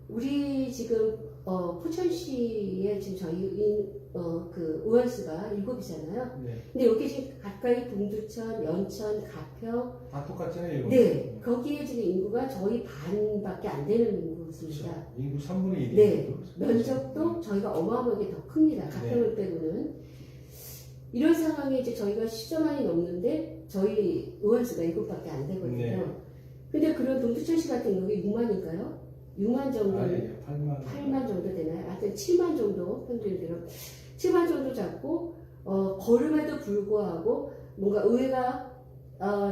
우리 지금 포천시에 지금 저희 그 의원수가 7이잖아요. 네. 근데 여기 지금 가까이 동두천, 연천, 가평 다 똑같잖아요. 네, 거기에 지금 인구가 저희 반밖에 안 되는 인구수입니다. 그렇죠. 인구 3분의 1이 네, 면적도 저희가 어마어마하게 더 큽니다. 가평을 빼고는. 이런 상황에 이제 저희가 10조 넘는데 저희 의원수가 7밖에 안 되거든요. 네. 근데 그런 동두천시 같은 경우에 6만인가요? 6만 정도, 8만 정도 되나요? 하여튼 7만 정도 평균대로 7만 정도 잡고 걸음에도 불구하고 뭔가 의회가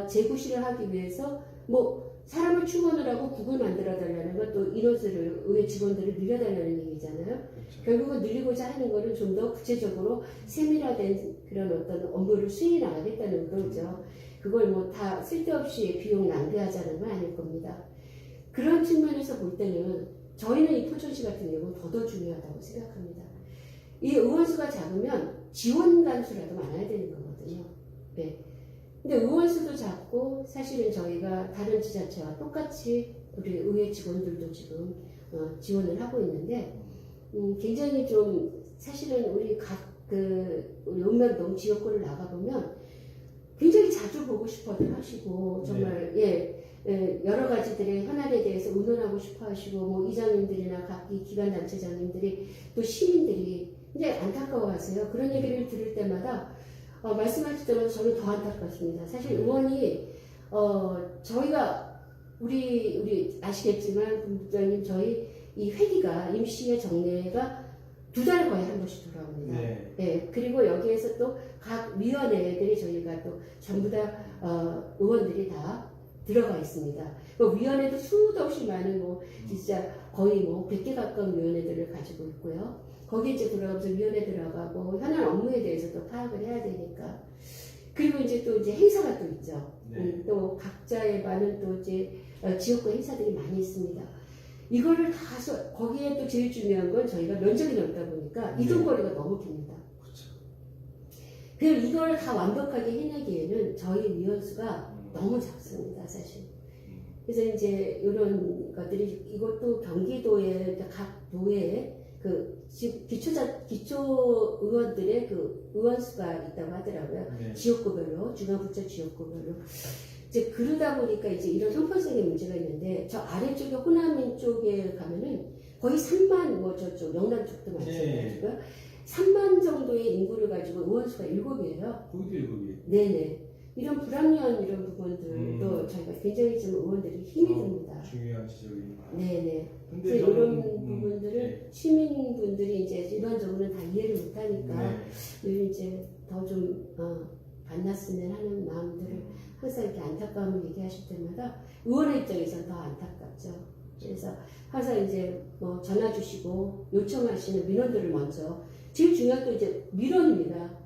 재구시를 하기 위해서 뭐 사람을 충원을 하고 국을 만들어 달라는 건 또 인원수를 의회 직원들을 늘려달라는 얘기잖아요. 그렇죠. 결국은 늘리고자 하는 거는 좀 더 구체적으로 세밀화된 그런 어떤 업무를 수행해 나가겠다는 거죠. 그걸 뭐 다 쓸데없이 비용 낭비하자는 건 아닐 겁니다. 그런 측면에서 볼 때는 저희는 이 포천시 같은 경우는 더 중요하다고 생각합니다. 이 의원수가 작으면 지원 간수라도 많아야 되는 거거든요. 네. 근데 의원수도 작고 사실은 저희가 다른 지자체와 똑같이 우리 의회 직원들도 지금 지원을 하고 있는데 굉장히 좀 사실은 우리 우리 읍면동 지역구를 나가보면 굉장히 자주 보고 싶어들 하시고 정말 여러 가지들의 현안에 대해서 의논하고 싶어 하시고 뭐 이장님들이나 각 기관단체장님들이 또 시민들이 굉장히 안타까워하세요. 그런 얘기를 들을 때마다 말씀하실 때마다 저는 더 안타깝습니다. 사실 의원이 저희가 우리 아시겠지만 본부장님 저희 이 회기가 임시의 정례가 2달에 거의 한 번씩 돌아옵니다. 네. 네, 그리고 여기에서 또 각 위원회들이 저희가 또 전부 다 의원들이 다 들어가 있습니다. 그 위원회도 수도 없이 많은 뭐 진짜 거의 뭐 100개 가까운 위원회들을 가지고 있고요. 거기에 이제 들어가면서 위원회 들어가고 현안 업무에 대해서도 파악을 해야 되니까. 그리고 이제 또 이제 행사가 또 있죠. 네. 또 각자의 많은 또 이제 지역구 행사들이 많이 있습니다. 이거를 거기에 또 제일 중요한 건 저희가 면적이 넓다 보니까 네. 이동거리가 너무 깁니다. 그렇죠. 그럼 이걸 다 완벽하게 해내기에는 저희 위원수가 너무 작습니다, 사실. 그래서 이제 이런 것들이 이것도 경기도의 각 도에 그 기초 의원들의 그 의원수가 있다고 하더라고요. 네. 지역구별로, 중앙부처 지역구별로. 이제 그러다 보니까 이제 이런 형평성의 문제가 있는데 저 아래쪽에 호남인 쪽에 가면은 거의 3만 뭐 저쪽 영남 쪽도 마찬가지고요. 3만 정도의 인구를 가지고 의원수가 7이에요. 거기도 7이. 네네. 이런 불합리한 이런 부분들도 저희가 굉장히 좀 의원들이 힘이 듭니다. 중요한 지적입니다. 네네. 근데 그래서 이런 저는, 부분들을 네. 시민분들이 이제 일반적으로는 다 이해를 못하니까 네. 이제 더 좀 만났으면 하는 마음들을 항상 이렇게 안타까움을 얘기하실 때마다 의원의 입장에서는 더 안타깝죠. 그래서 항상 이제 뭐 전화 주시고 요청하시는 민원들을 먼저 제일 중요한 또 이제 민원입니다.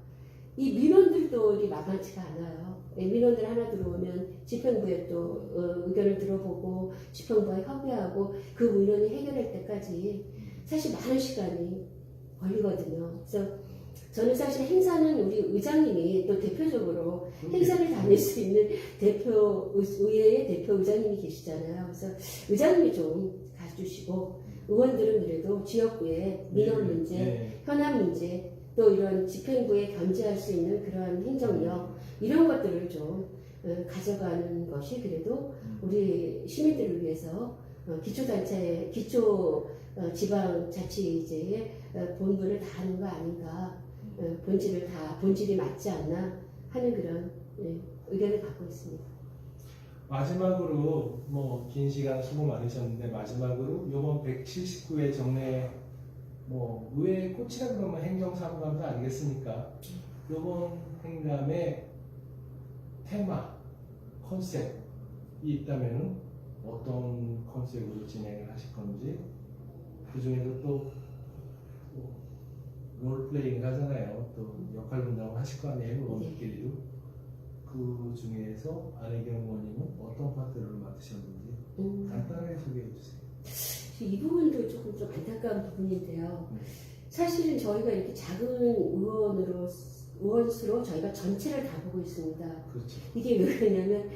이 민원들도 이게 만만치가 않아요. 민원들 하나 들어오면 집행부에 또 의견을 들어보고 집행부와 협의하고 그 민원이 해결할 때까지 사실 많은 시간이 걸리거든요. 그래서 저는 사실 행사는 우리 의장님이 또 대표적으로 행사를 다닐 수 있는 의회의 대표 의장님이 계시잖아요. 그래서 의장님이 좀 가주시고 의원들은 그래도 지역구의 민원 문제, 현안 문제, 또 이런 집행부에 견제할 수 있는 그러한 행정력 이런 것들을 좀 가져가는 것이 그래도 우리 시민들을 위해서 기초단체, 지방자치제의 본분을 다하는 거 아닌가, 본질이 맞지 않나 하는 그런 의견을 갖고 있습니다. 마지막으로 뭐 긴 시간 수고 많으셨는데 마지막으로 이번 179회 정례 뭐 의회 꽃이라 그러면 행정사무감도 아니겠습니까? 이번 행감의 테마, 컨셉이 있다면 어떤 컨셉으로 진행을 하실 건지 그 중에서 또 롤플레잉을 하잖아요. 또 역할 분담을 하실 거 아니에요, 의원들끼리도. 그 중에서 안혜경 의원님은 어떤 파트를 맡으셨는지 간단하게 소개해 주세요. 이 부분도 조금 좀 안타까운 부분인데요. 사실은 저희가 이렇게 작은 의원수로 저희가 전체를 다 보고 있습니다. 그렇죠. 이게 왜 그러냐면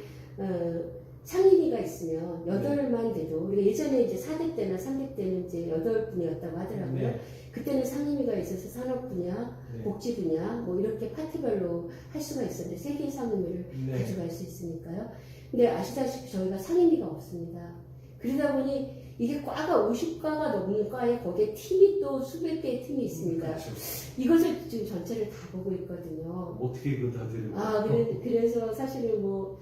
상임위가 있으면 8만 돼도 우리가 예전에 이제 4대 때나 3대 때는 이제 8분이었다고 하더라고요. 네. 그때는 상임위가 있어서 산업 분야, 네. 복지 분야 뭐 이렇게 파트별로 할 수가 있었는데 3개의 상임위를 네. 가져갈 수 있으니까요. 근데 아시다시피 저희가 상임위가 없습니다. 그러다 보니 이게 과가 50과가 넘는 과에 거기에 팀이 또 수백 개의 팀이 있습니다. 그렇죠. 이것을 지금 전체를 다 보고 있거든요. 어떻게 그걸 다 들고? 그래서 사실은 뭐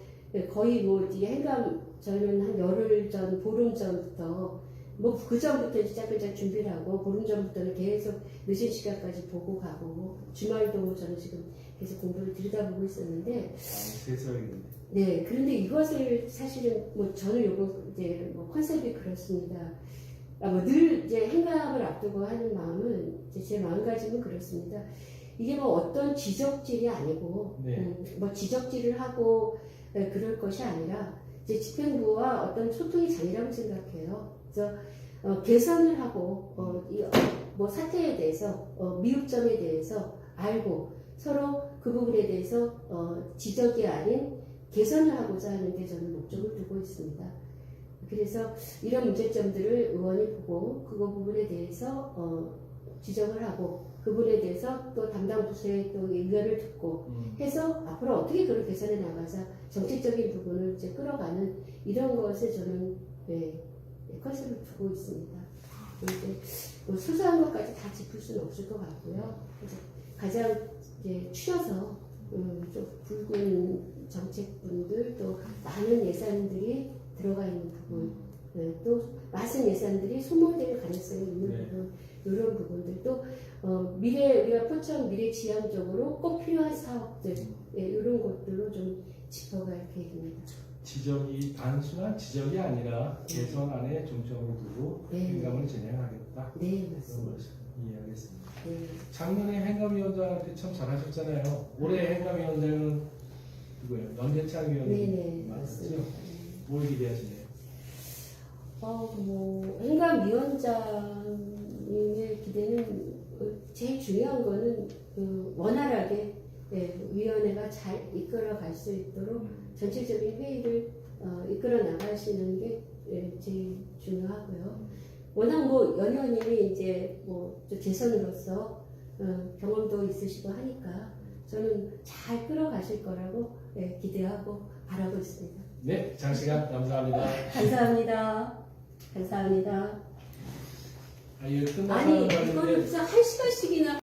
거의 뭐 이 행감 저희는 한 열흘 전, 보름 전부터 뭐 그 전부터 시작을 준비를 하고 보름 전부터는 계속 늦은 시간까지 보고 가고 주말도 저는 지금 계속 공부를 들여다보고 있었는데 세상에. 네, 그런데 이것을 사실은 뭐 저는 요거 이제 뭐 컨셉이 그렇습니다. 늘 이제 행감을 앞두고 하는 마음은 이제 제 마음가짐은 그렇습니다. 이게 뭐 어떤 지적질이 아니고 뭐 지적질을 하고 그럴 것이 아니라 이제 집행부와 어떤 소통의 장이라고 생각해요. 그래서 개선을 하고 뭐 사태에 대해서 미흡점에 대해서 알고 서로 그 부분에 대해서 지적이 아닌 개선을 하고자 하는데 저는 목적을 두고 있습니다. 그래서 이런 문제점들을 의원이 보고 그거 부분에 대해서 지적을 하고 그 부분에 대해서 또 담당 부서의 또 의견을 듣고 해서 앞으로 어떻게 그걸 개선해 나가서 정책적인 부분을 이제 끌어가는 이런 것에 저는 컨셉을 두고 있습니다. 뭐 소소한 것까지 다 짚을 수는 없을 것 같고요. 그래서 가장 이제 추려서 좀 굵은 정책분들 또 많은 예산들이 들어가 있는 부분, 또 많은 예산들이 소모될 가능성이 있는 네. 부분, 이런 부분들 또 미래 우리가 포천 미래 지향적으로 꼭 필요한 사업들 이런 것들로 좀 짚어갈 계획입니다. 지적이 단순한 지적이 아니라 개선 안에 중점을 두고 행감을 진행하겠다. 네, 그런 맞습니다. 것을 이해하겠습니다. 네. 작년에 행감위원장한테 참 잘하셨잖아요. 올해 행감위원장은 누구예요? 연대창 위원님 네네, 맞죠? 맞습니다. 뭘 기대하시네요? 행감위원장님의 기대는 제일 중요한 거는 원활하게 위원회가 잘 이끌어갈 수 있도록 전체적인 회의를 이끌어 나가시는 게 제일 중요하고요. 워낙 연의원님이 이제 또 재선으로서 경험도 있으시고 하니까 저는 잘 끌어가실 거라고 기대하고 바라고 있습니다. 네, 장시간 감사합니다. 감사합니다. 감사합니다. 이거 끝나서 아니, 하는 이거는 말인데 진짜 1시간씩이나